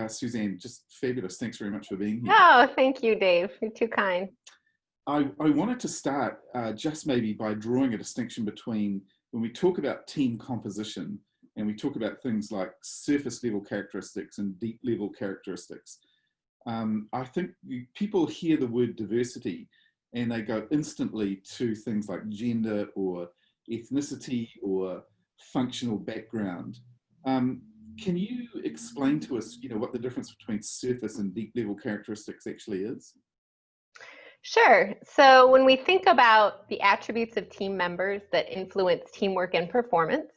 Suzanne, just fabulous. Thanks very much for being here. Oh, thank you, Dave. You're too kind. I wanted to start just maybe by drawing a distinction between when we talk about team composition and we talk about things like surface level characteristics and deep level characteristics. I think people hear the word diversity and they go instantly to things like gender or ethnicity or functional background. Can you explain to us, what the difference between surface and deep level characteristics actually is? Sure. So when we think about the attributes of team members that influence teamwork and performance,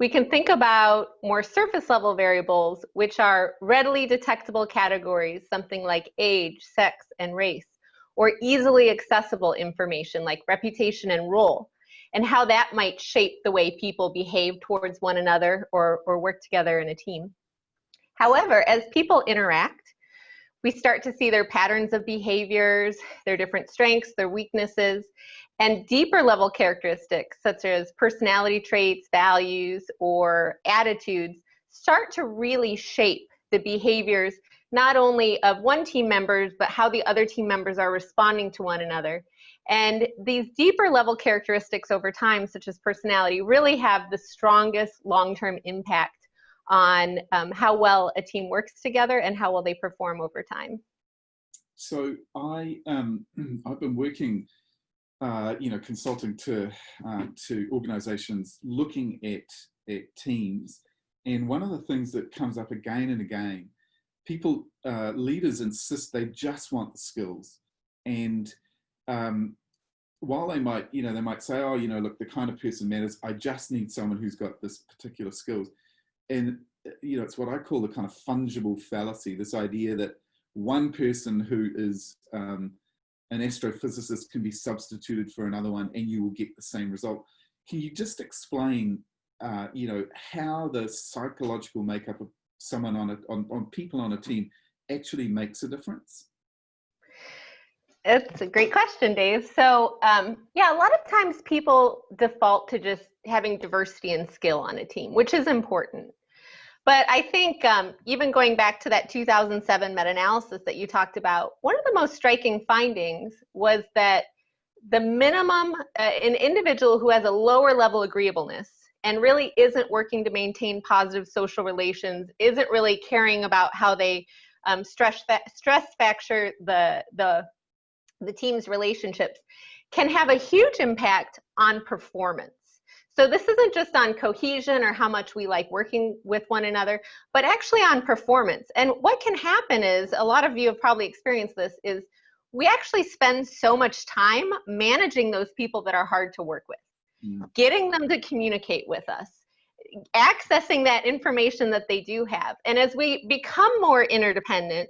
we can think about more surface level variables, which are readily detectable categories, something like age, sex, and race, or easily accessible information like reputation and role, and how that might shape the way people behave towards one another or work together in a team. However, as people interact, we start to see their patterns of behaviors, their different strengths, their weaknesses, and deeper level characteristics such as personality traits, values, or attitudes start to really shape the behaviors not only of one team members, but how the other team members are responding to one another. And these deeper level characteristics over time, such as personality, really have the strongest long-term impact on how well a team works together and how well they perform over time. So I've been working, consulting to organizations looking at teams, and one of the things that comes up again and again, people, leaders insist they just want the skills, and while they might say, oh, look, the kind of person matters, I just need someone who's got this particular skills. And, it's what I call the kind of fungible fallacy, this idea that one person who is an astrophysicist can be substituted for another one and you will get the same result. Can you just explain, how the psychological makeup of someone on people on a team actually makes a difference? It's a great question, Dave. So, yeah, a lot of times people default to just having diversity and skill on a team, which is important. But I think even going back to that 2007 meta-analysis that you talked about, one of the most striking findings was that the minimum, an individual who has a lower level agreeableness and really isn't working to maintain positive social relations, isn't really caring about how they stress factor the team's relationships, can have a huge impact on performance. So this isn't just on cohesion or how much we like working with one another, but actually on performance. And what can happen is, a lot of you have probably experienced this, is we actually spend so much time managing those people that are hard to work with, getting them to communicate with us, accessing that information that they do have. And as we become more interdependent,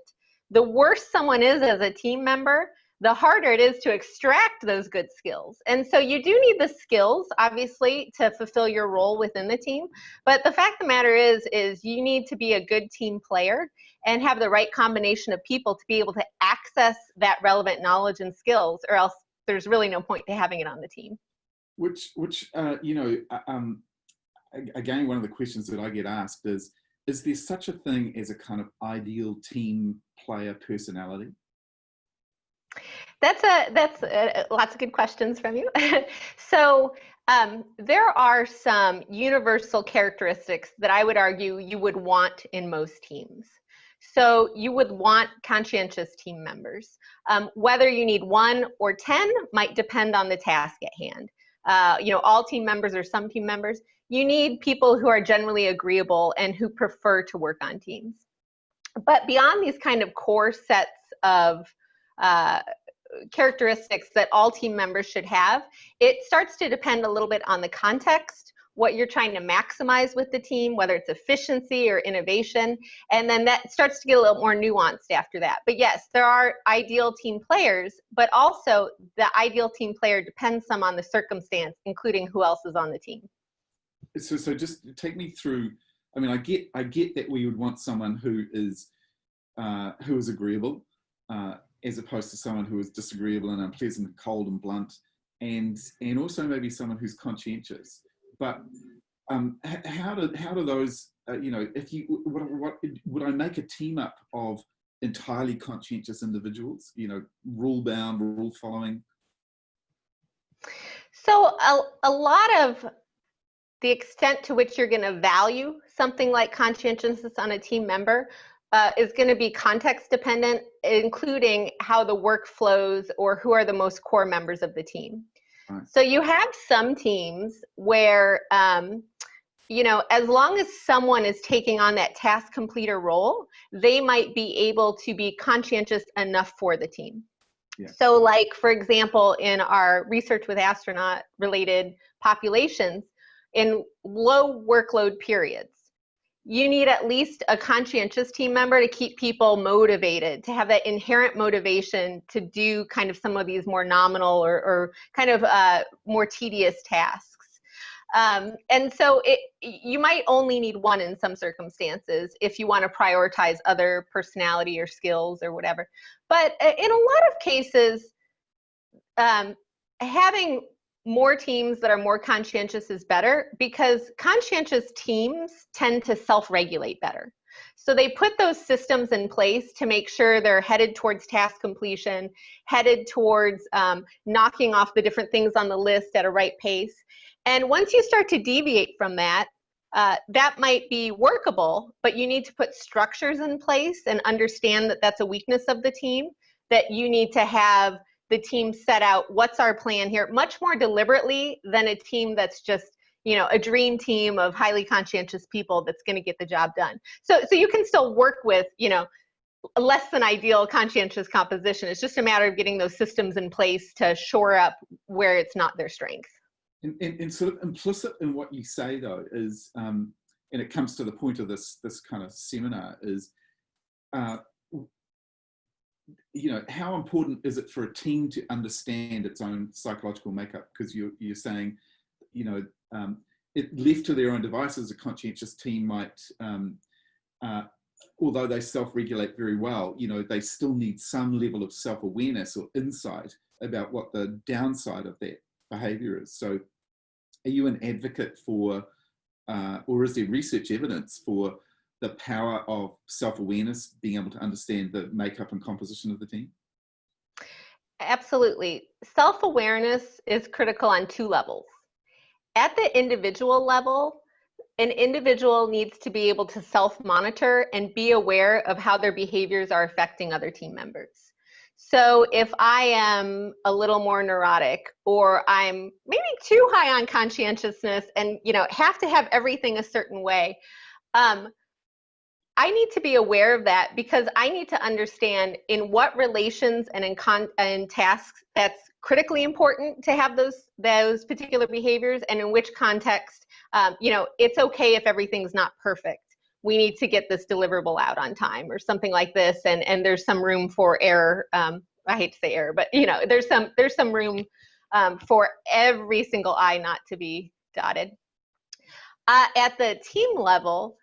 the worse someone is as a team member, the harder it is to extract those good skills. And so you do need the skills, obviously, to fulfill your role within the team. But the fact of the matter is you need to be a good team player and have the right combination of people to be able to access that relevant knowledge and skills, or else there's really no point to having it on the team. Again, one of the questions that I get asked is there such a thing as a kind of ideal team player personality? That's lots of good questions from you. So there are some universal characteristics that I would argue you would want in most teams. So you would want conscientious team members. Whether you need 1 or 10 might depend on the task at hand. All team members or some team members, you need people who are generally agreeable and who prefer to work on teams. But beyond these kind of core sets of characteristics that all team members should have, it starts to depend a little bit on the context, what you're trying to maximize with the team, whether it's efficiency or innovation, and then that starts to get a little more nuanced after that. But yes, there are ideal team players, but also the ideal team player depends some on the circumstance, including who else is on the team. So just take me through. I mean, I get that we would want someone who is agreeable, as opposed to someone who is disagreeable and unpleasant and cold and blunt, and also maybe someone who's conscientious. But how do those you know, if you, what would I make a team up of entirely conscientious individuals, you know, rule bound, rule following? So a lot of the extent to which you're going to value something like conscientiousness on a team member is going to be context dependent, including how the work flows or who are the most core members of the team. Right. So you have some teams where, you know, as long as someone is taking on that task completer role, they might be able to be conscientious enough for the team. Yeah. So like, for example, in our research with astronaut related populations, in low workload periods, you need at least a conscientious team member to keep people motivated, to have that inherent motivation to do kind of some of these more nominal or kind of more tedious tasks. And so you might only need one in some circumstances if you want to prioritize other personality or skills or whatever. But in a lot of cases, having more teams that are more conscientious is better, because conscientious teams tend to self-regulate better. So they put those systems in place to make sure they're headed towards task completion, headed towards knocking off the different things on the list at a right pace. And once you start to deviate from that, that might be workable, but you need to put structures in place and understand that that's a weakness of the team, that you need to have the team set out what's our plan here much more deliberately than a team that's just, you know, a dream team of highly conscientious people that's going to get the job done. So you can still work with, you know, less than ideal conscientious composition. It's just a matter of getting those systems in place to shore up where it's not their strength. And sort of implicit in what you say, though, is, and it comes to the point of this kind of seminar, is, you know, how important is it for a team to understand its own psychological makeup? Because you're saying, you know, it left to their own devices, a conscientious team might, although they self-regulate very well, you know, they still need some level of self-awareness or insight about what the downside of that behavior is. So are you an advocate for, or is there research evidence for the power of self-awareness, being able to understand the makeup and composition of the team? Absolutely. Self-awareness is critical on two levels. At the individual level, an individual needs to be able to self-monitor and be aware of how their behaviors are affecting other team members. So if I am a little more neurotic, or I'm maybe too high on conscientiousness and, you know, have to have everything a certain way, I need to be aware of that, because I need to understand in what relations and in tasks that's critically important to have those particular behaviors, and in which context, you know, it's okay if everything's not perfect. We need to get this deliverable out on time or something like this, and there's some room for error. I hate to say error, but, you know, there's some room for every single I not to be dotted. At the team level,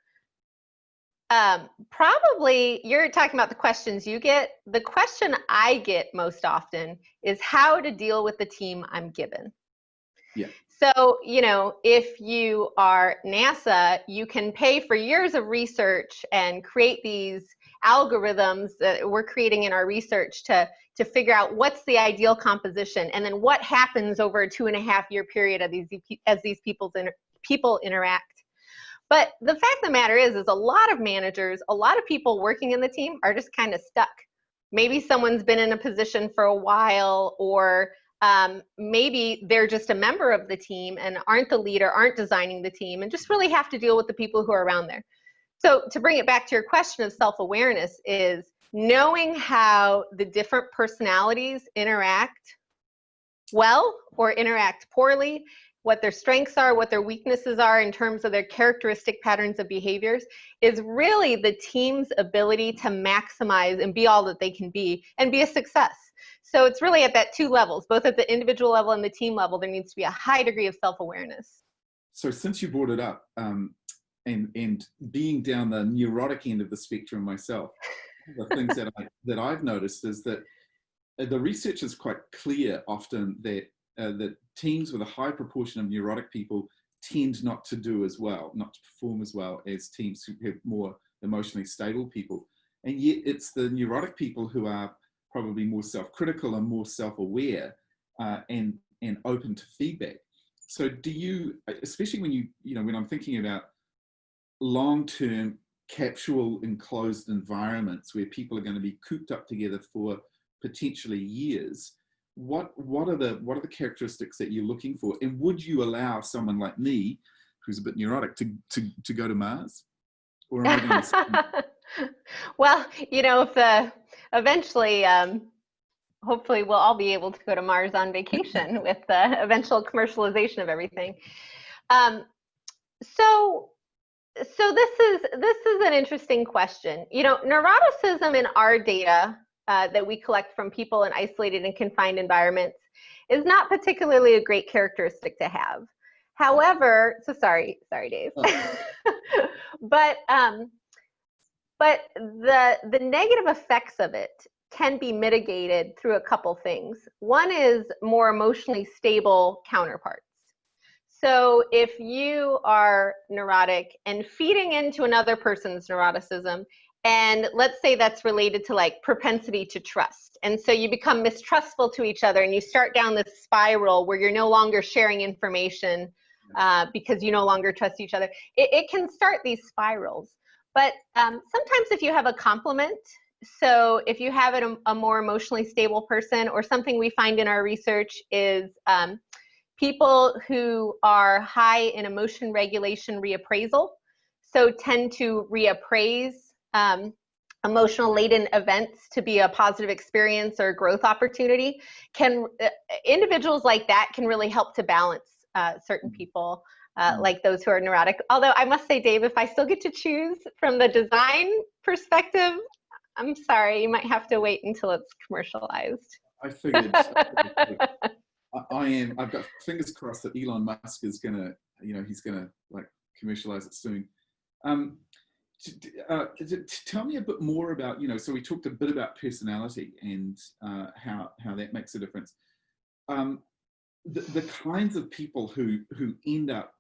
probably you're talking about the questions you get. The question I get most often is how to deal with the team I'm given. Yeah. So, you know, if you are NASA, you can pay for years of research and create these algorithms that we're creating in our research to figure out what's the ideal composition, and then what happens over a 2.5-year period as these people interact. But the fact of the matter is a lot of managers, a lot of people working in the team are just kind of stuck. Maybe someone's been in a position for a while, or maybe they're just a member of the team and aren't the leader, aren't designing the team, and just really have to deal with the people who are around there. So to bring it back to your question of self-awareness, is knowing how the different personalities interact well or interact poorly, what their strengths are, what their weaknesses are in terms of their characteristic patterns of behaviors, is really the team's ability to maximize and be all that they can be and be a success. So it's really at that two levels, both at the individual level and the team level, there needs to be a high degree of self-awareness. So since you brought it up, and being down the neurotic end of the spectrum myself, the things that I've noticed is that the research is quite clear often that that teams with a high proportion of neurotic people tend not to do as well, not to perform as well as teams who have more emotionally stable people. And yet it's the neurotic people who are probably more self-critical and more self-aware and open to feedback. So do you, especially when when I'm thinking about long-term capsule enclosed environments where people are going to be cooped up together for potentially years, what are the characteristics that you're looking for? And would you allow someone like me, who's a bit neurotic, to go to Mars? Or am I going to Well, if eventually, hopefully we'll all be able to go to Mars on vacation with the eventual commercialization of everything. So this is an interesting question. Neuroticism in our data that we collect from people in isolated and confined environments is not particularly a great characteristic to have. However, so sorry, Dave. Oh. But the negative effects of it can be mitigated through a couple things. One is more emotionally stable counterparts. So if you are neurotic and feeding into another person's neuroticism, and let's say that's related to like propensity to trust, and so you become mistrustful to each other and you start down this spiral where you're no longer sharing information because you no longer trust each other, it can start these spirals. But sometimes if you have a complement, so if you have a more emotionally stable person, or something we find in our research is people who are high in emotion regulation reappraisal, so tend to reappraise emotional laden events to be a positive experience or growth opportunity, individuals like that can really help to balance certain people like those who are neurotic. Although I must say, Dave, if I still get to choose from the design perspective, I'm sorry, you might have to wait until it's commercialized. I figured. I've got fingers crossed that Elon Musk is gonna, he's gonna like commercialize it soon. Tell me a bit more about, so we talked a bit about personality and how that makes a difference. The kinds of people who end up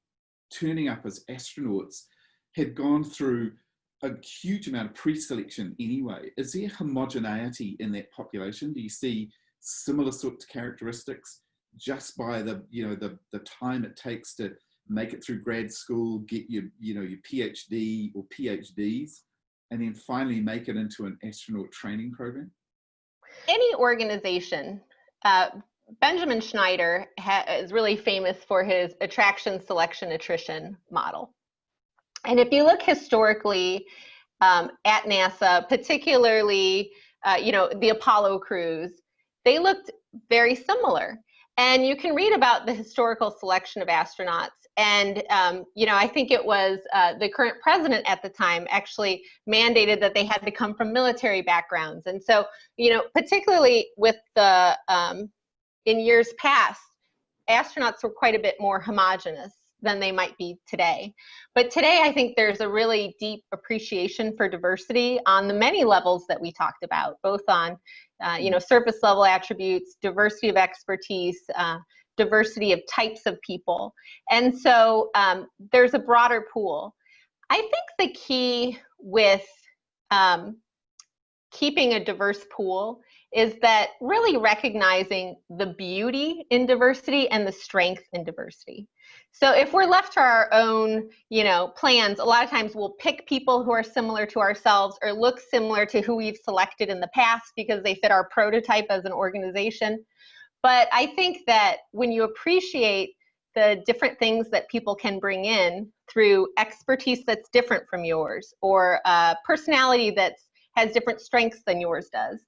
turning up as astronauts had gone through a huge amount of pre-selection anyway. Is there homogeneity in that population? Do you see similar sorts of characteristics just by the time it takes to make it through grad school, get your PhD or PhDs, and then finally make it into an astronaut training program? Any organization, Benjamin Schneider is really famous for his attraction, selection, attrition model. And if you look historically at NASA, particularly, the Apollo crews, they looked very similar. And you can read about the historical selection of astronauts. And, I think it was the current president at the time actually mandated that they had to come from military backgrounds. And so, particularly with the, in years past, astronauts were quite a bit more homogenous than they might be today. But today, I think there's a really deep appreciation for diversity on the many levels that we talked about, both on, surface level attributes, diversity of expertise, diversity of types of people. And so there's a broader pool. I think the key with keeping a diverse pool is that really recognizing the beauty in diversity and the strength in diversity. So if we're left to our own, plans, a lot of times we'll pick people who are similar to ourselves or look similar to who we've selected in the past because they fit our prototype as an organization. But I think that when you appreciate the different things that people can bring in through expertise that's different from yours, or personality that has different strengths than yours does,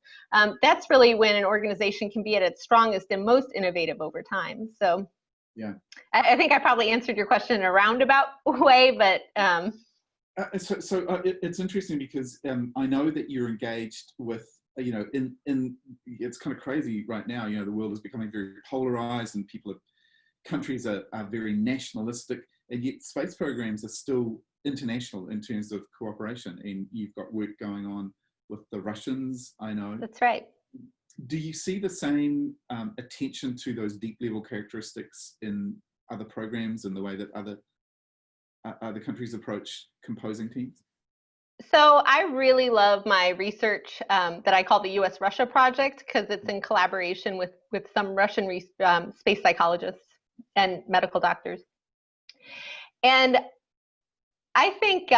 that's really when an organization can be at its strongest and most innovative over time. So yeah, I think I probably answered your question in a roundabout way, but it's interesting because I know that you're engaged with, it's kind of crazy right now. The world is becoming very polarized, and countries are very nationalistic, and yet space programs are still international in terms of cooperation. And you've got work going on with the Russians, I know. That's right. Do you see the same attention to those deep level characteristics in other programs and the way that other countries approach composing teams? So I really love my research that I call the US-Russia project, because it's in collaboration with some Russian space psychologists and medical doctors. And I think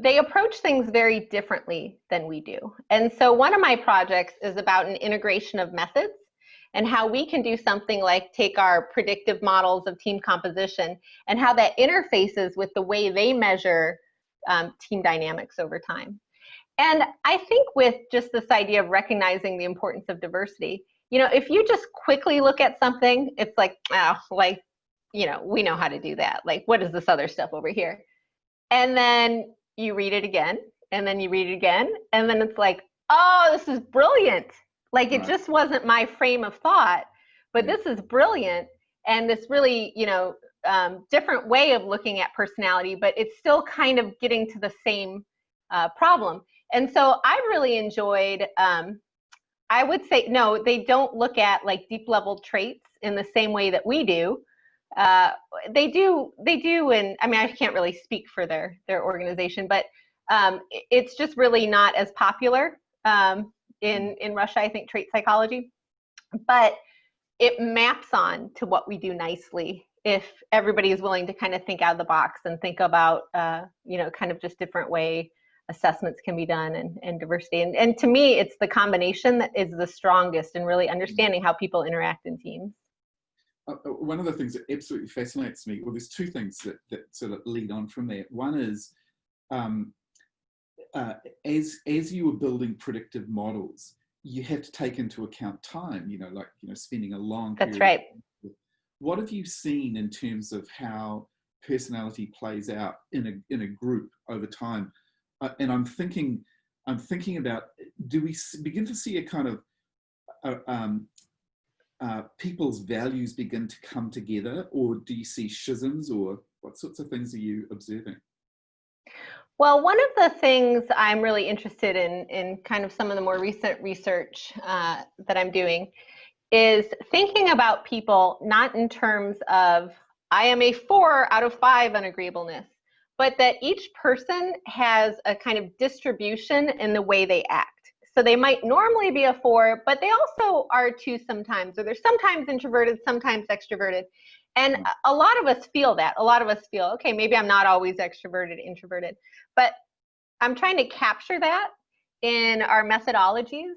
they approach things very differently than we do. And so one of my projects is about an integration of methods and how we can do something like take our predictive models of team composition and how that interfaces with the way they measure team dynamics over time. And I think with just this idea of recognizing the importance of diversity, you know, if you just quickly look at something, it's like, oh, like, you know, we know how to do that. Like, what is this other stuff over here? And then you read it again, and then you read it again, and then it's like, oh, this is brilliant. Like, it just wasn't my frame of thought, but this is brilliant. And this really, you know, different way of looking at personality, but it's still kind of getting to the same problem. And so I really enjoyed, I would say, no, they don't look at like deep level traits in the same way that we do. They do, and I mean, I can't really speak for their organization, but it's just really not as popular in Russia, I think, trait psychology. But it maps on to what we do nicely if everybody is willing to kind of think out of the box and think about, you know, kind of just different way assessments can be done and diversity. And to me, it's the combination that is the strongest in really understanding how people interact in teams. One of the things that absolutely fascinates me, well, there's two things that sort of lead on from that. One is, as you were building predictive models, you have to take into account time, you know, like, you know, spending a long period. That's right. What have you seen in terms of how personality plays out in a group over time? And I'm thinking about, do we begin to see a kind of people's values begin to come together, or do you see schisms, or what sorts of things are you observing? Well, one of the things I'm really interested in kind of some of the more recent research that I'm doing is thinking about people not in terms of, I am a 4 out of 5 on agreeableness, but that each person has a kind of distribution in the way they act. So they might normally be a 4, but they also are 2 sometimes, or they're sometimes introverted, sometimes extroverted. And a lot of us feel that. A lot of us feel, okay, maybe I'm not always extroverted, introverted, but I'm trying to capture that in our methodologies,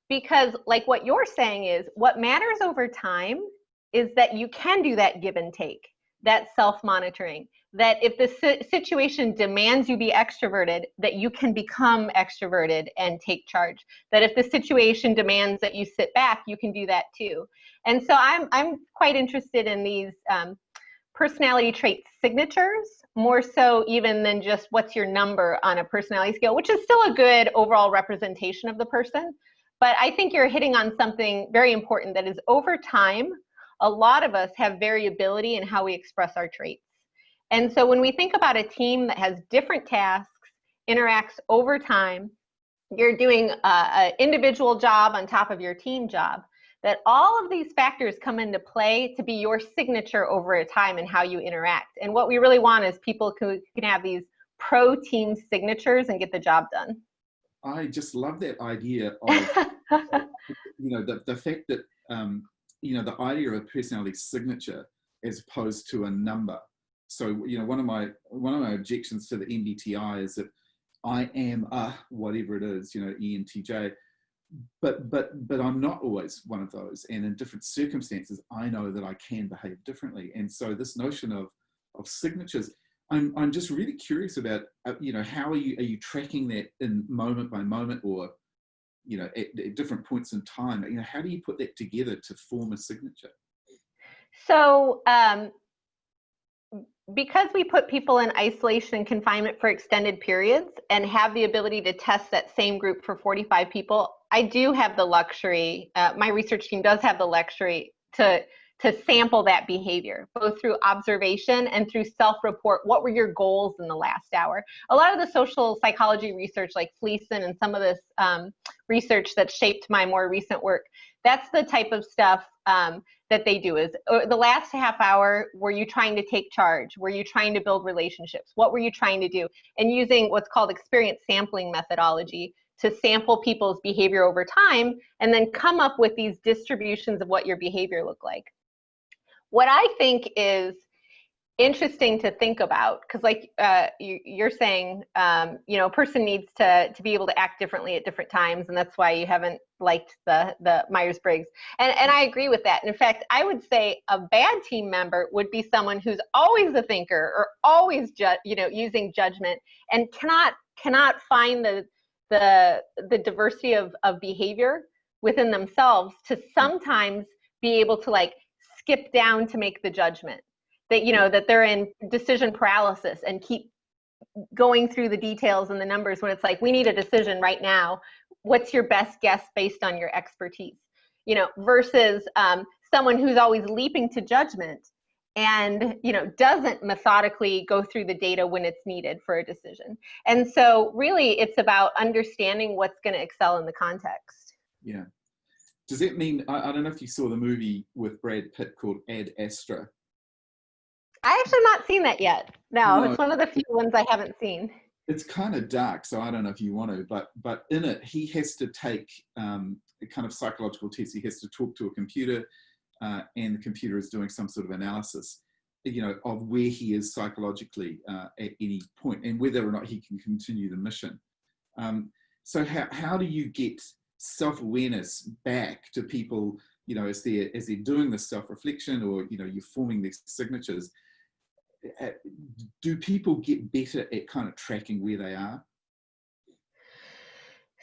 because like what you're saying is, what matters over time is that you can do that give and take, that self-monitoring, that if the situation demands you be extroverted, that you can become extroverted and take charge. That if the situation demands that you sit back, you can do that too. And so I'm quite interested in these personality trait signatures, more so even than just what's your number on a personality scale, which is still a good overall representation of the person. But I think you're hitting on something very important, that is over time, a lot of us have variability in how we express our traits. And so when we think about a team that has different tasks, interacts over time, you're doing an individual job on top of your team job, that all of these factors come into play to be your signature over a time and how you interact. And what we really want is people who can have these pro-team signatures and get the job done. I just love that idea of, you know, the fact that, you know, the idea of a personality signature as opposed to a number. So, you know, one of my objections to the MBTI is that I am a whatever it is, you know, ENTJ, but I'm not always one of those. And in different circumstances, I know that I can behave differently. And so this notion of signatures, I'm just really curious about, you know, how are you tracking that in moment by moment, or, you know, at different points in time? You know, how do you put that together to form a signature? So, because we put people in isolation and confinement for extended periods and have the ability to test that same group for 45 people, I do have the luxury, my research team does have the luxury to sample that behavior, both through observation and through self-report. What were your goals in the last hour? A lot of the social psychology research, like Fleeson and some of this that shaped my more recent work, that's the type of stuff that that they do is the last half hour, were you trying to take charge? Were you trying to build relationships? What were you trying to do? And using what's called experience sampling methodology to sample people's behavior over time and then come up with these distributions of what your behavior looked like. What I think is interesting to think about, because like you're saying, a person needs to be able to act differently at different times, and that's why you haven't liked the Myers-Briggs. And I agree with that. And in fact, I would say a bad team member would be someone who's always a thinker or always using judgment and cannot find the diversity of behavior within themselves to sometimes be able to like skip down to make the judgment. That they're in decision paralysis and keep going through the details and the numbers when it's like, we need a decision right now. What's your best guess based on your expertise? Versus someone who's always leaping to judgment and, doesn't methodically go through the data when it's needed for a decision. And so really it's about understanding what's going to excel in the context. Yeah. Does it mean, I don't know if you saw the movie with Brad Pitt called Ad Astra. I actually have not seen that yet. No, it's one of the few ones I haven't seen. It's kind of dark, so I don't know if you want to, but in it, he has to take a kind of psychological test. He has to talk to a computer, and the computer is doing some sort of analysis, of where he is psychologically at any point and whether or not he can continue the mission. So how do you get self-awareness back to people, as they're doing this self-reflection or, you're forming these signatures? Do people get better at kind of tracking where they are?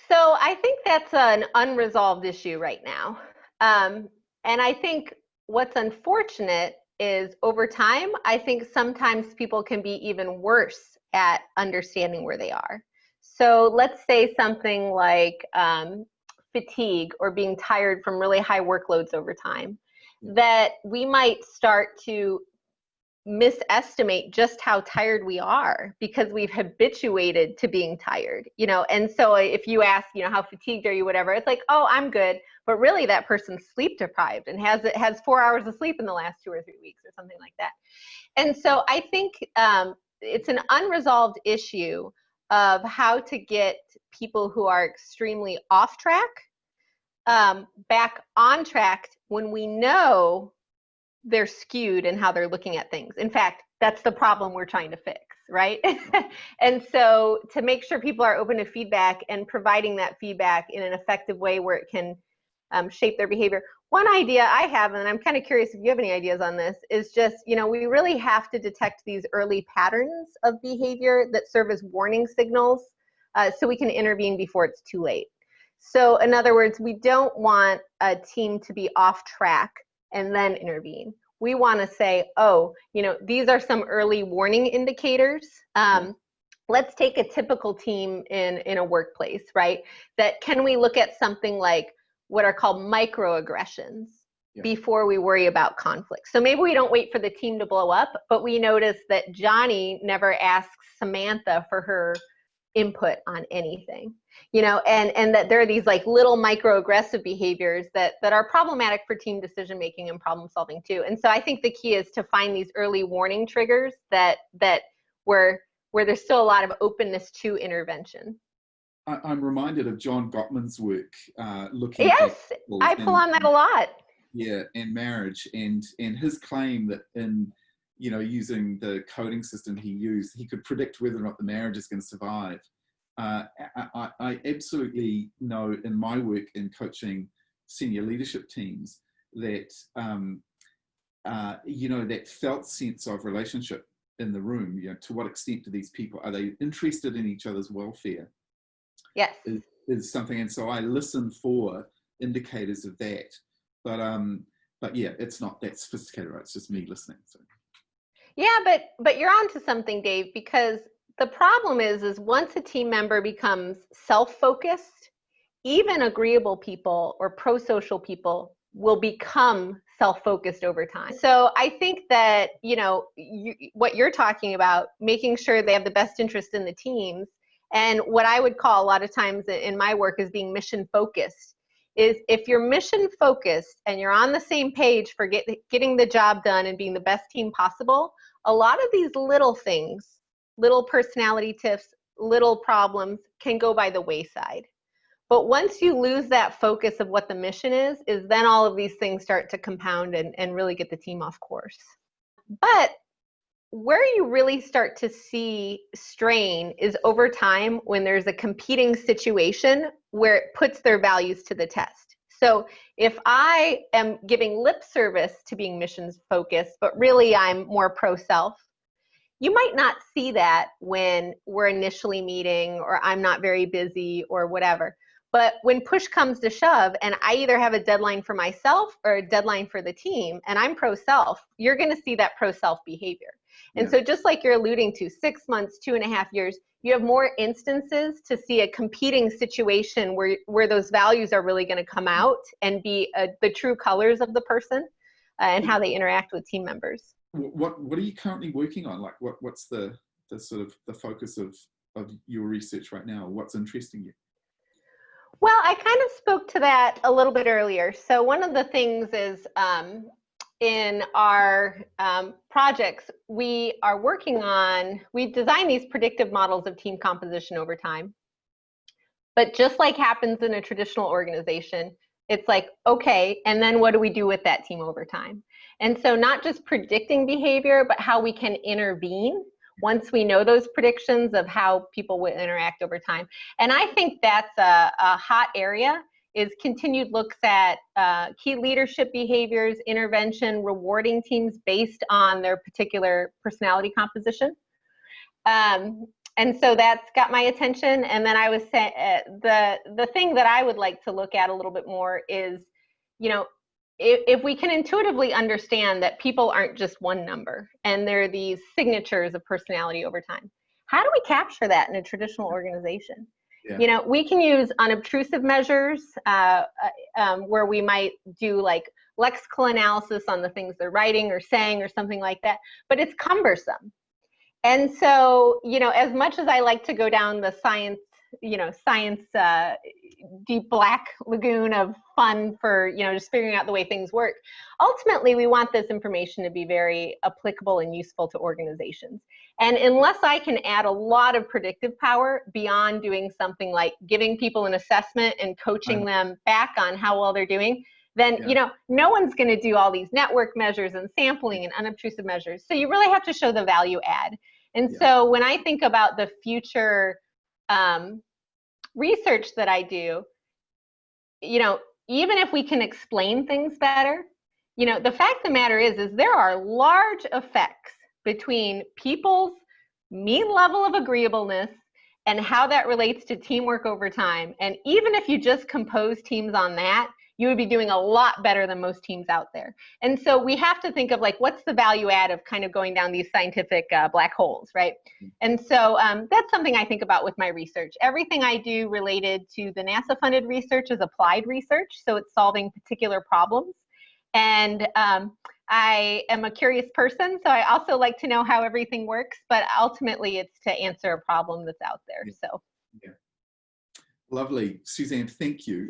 So I think that's an unresolved issue right now. And I think what's unfortunate is over time, I think sometimes people can be even worse at understanding where they are. So let's say something like fatigue or being tired from really high workloads over time, that we might start to misestimate just how tired we are because we've habituated to being tired, and so if you ask, how fatigued are you, whatever, it's like, oh, I'm good, but really that person's sleep deprived and has 4 hours of sleep in the last 2 or 3 weeks or something like that. And so I think it's an unresolved issue of how to get people who are extremely off track back on track when we know they're skewed in how they're looking at things. In fact, that's the problem we're trying to fix, right? And so to make sure people are open to feedback and providing that feedback in an effective way where it can shape their behavior. One idea I have, and I'm kind of curious if you have any ideas on this, is just, we really have to detect these early patterns of behavior that serve as warning signals so we can intervene before it's too late. So in other words, we don't want a team to be off track and then intervene. We want to say, oh, these are some early warning indicators. Let's take a typical team in a workplace, right? That can we look at something like what are called microaggressions before we worry about conflict. So maybe we don't wait for the team to blow up, but we notice that Johnny never asks Samantha for her input on anything, and that there are these like little microaggressive behaviors that are problematic for team decision making and problem solving too. And so I think the key is to find these early warning triggers that where there's still a lot of openness to intervention. I'm reminded of John Gottman's work looking yes, I pull on that a lot. Yeah, and marriage and his claim that in using the coding system he used, he could predict whether or not the marriage is going to survive. I absolutely know in my work in coaching senior leadership teams that, that felt sense of relationship in the room, to what extent do these people, are they interested in each other's welfare? Yes. Is something. And so I listen for indicators of that. But yeah, it's not that sophisticated, right? It's just me listening. So. Yeah, but you're onto something, Dave, because the problem is once a team member becomes self-focused, even agreeable people or pro-social people will become self-focused over time. So I think that, what you're talking about, making sure they have the best interest in the teams, and what I would call a lot of times in my work is being mission-focused, is if you're mission focused and you're on the same page for getting the job done and being the best team possible, a lot of these little things, little personality tips, little problems can go by the wayside. But once you lose that focus of what the mission is then all of these things start to compound and really get the team off course. But where you really start to see strain is over time when there's a competing situation where it puts their values to the test. So if I am giving lip service to being missions focused, but really I'm more pro-self, you might not see that when we're initially meeting or I'm not very busy or whatever. But when push comes to shove and I either have a deadline for myself or a deadline for the team and I'm pro-self, you're going to see that pro-self behavior. And so just like you're alluding to, 6 months, 2.5 years, you have more instances to see a competing situation where those values are really going to come out and be the true colors of the person and how they interact with team members. What are you currently working on? Like what's the sort of the focus of your research right now? What's interesting you? Well, I kind of spoke to that a little bit earlier. So one of the things is in our projects, we design these predictive models of team composition over time. But just like happens in a traditional organization, it's like, okay, and then what do we do with that team over time? And so not just predicting behavior, but how we can intervene once we know those predictions of how people will interact over time. And I think that's a hot area, is continued looks at key leadership behaviors, intervention, rewarding teams based on their particular personality composition. And so that's got my attention. And then I was saying the thing that I would like to look at a little bit more is, if we can intuitively understand that people aren't just one number and they're these signatures of personality over time, how do we capture that in a traditional organization? Yeah. We can use unobtrusive measures where we might do like lexical analysis on the things they're writing or saying or something like that, but it's cumbersome. And so, as much as I like to go down the science deep black lagoon of fun for, just figuring out the way things work, ultimately we want this information to be very applicable and useful to organizations. And unless I can add a lot of predictive power beyond doing something like giving people an assessment and coaching them back on how well they're doing, then, no one's going to do all these network measures and sampling and unobtrusive measures. So you really have to show the value add. And so when I think about the future research that I do, even if we can explain things better, the fact of the matter is there are large effects between people's mean level of agreeableness and how that relates to teamwork over time. And even if you just compose teams on that, you would be doing a lot better than most teams out there. And so we have to think of like, what's the value add of kind of going down these scientific black holes, right? And so that's something I think about with my research. Everything I do related to the NASA funded research is applied research. So it's solving particular problems. And I am a curious person, so I also like to know how everything works, but ultimately it's to answer a problem that's out there. So. Yeah. Lovely. Suzanne, thank you.